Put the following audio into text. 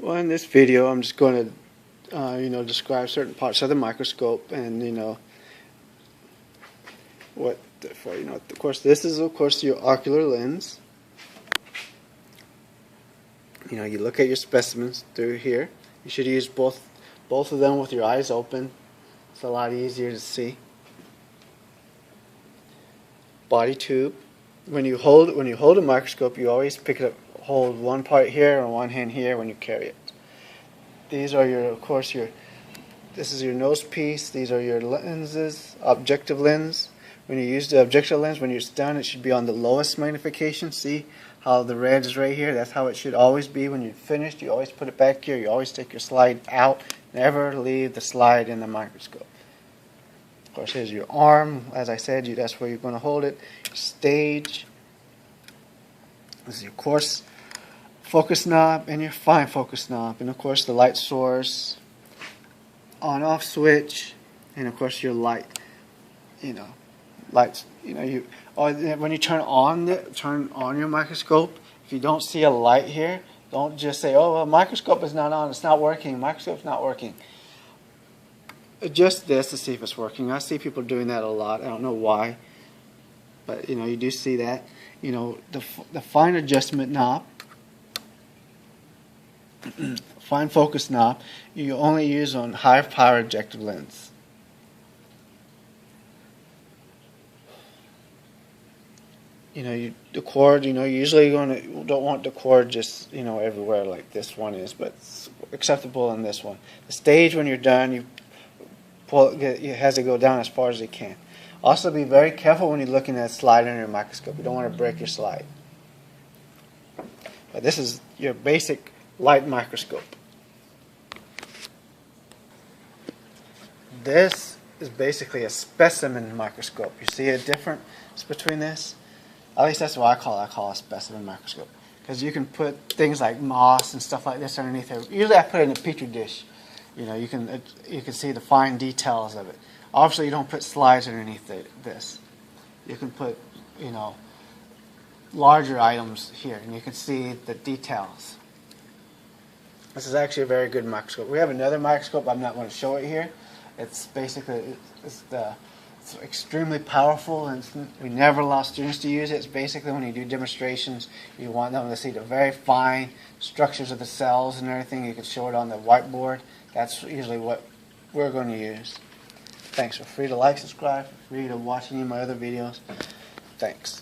Well, in this video, I'm just going to, describe certain parts of the microscope, and of course, this is your ocular lens. You look at your specimens through here. You should use both of them with your eyes open. It's a lot easier to see. Body tube. When you hold a microscope, you always hold one part here and one hand here when you carry it. These are this is your nose piece. These are your lenses, objective lens. When you use the objective lens, when you're done, it should be on the lowest magnification. See how the red is right here? That's how it should always be. When you're finished, you always put it back here. You always take your slide out. Never leave the slide in the microscope. Of course, here's your arm. As I said, that's where you're going to hold it. Stage. This is your coarse focus knob and your fine focus knob. And of course, the light source, on-off switch, and of course, your light. Lights. When you turn on your microscope, if you don't see a light here, don't just say, "Oh, well, microscope is not on. It's not working. Microscope's not working." Adjust this to see if it's working. I see people doing that a lot. I don't know why, but you do see that. The fine adjustment knob, fine focus knob, you only use on high power objective lens. The cord, usually you don't want the cord just, everywhere like this one is, but it's acceptable in this one. The stage, when you're done, you pull it has to go down as far as it can. Also, be very careful when you're looking at a slide under your microscope. You don't want to break your slide. But this is your basic light microscope. This is basically a specimen microscope. You see a difference between this? At least that's what I call it. I call it a specimen microscope. Because you can put things like moss and stuff like this underneath it. Usually I put it in a petri dish. You can see the fine details of it. Obviously you don't put slides underneath this. You can put, larger items here, and you can see the details. This is actually a very good microscope. We have another microscope. I'm not going to show it here. It's basically it's extremely powerful, and we never allow students to use it. It's basically when you do demonstrations, you want them to see the very fine structures of the cells and everything. You can show it on the whiteboard. That's usually what we're going to use. Thanks. Feel free to like, subscribe. Feel free to watch any of my other videos. Thanks.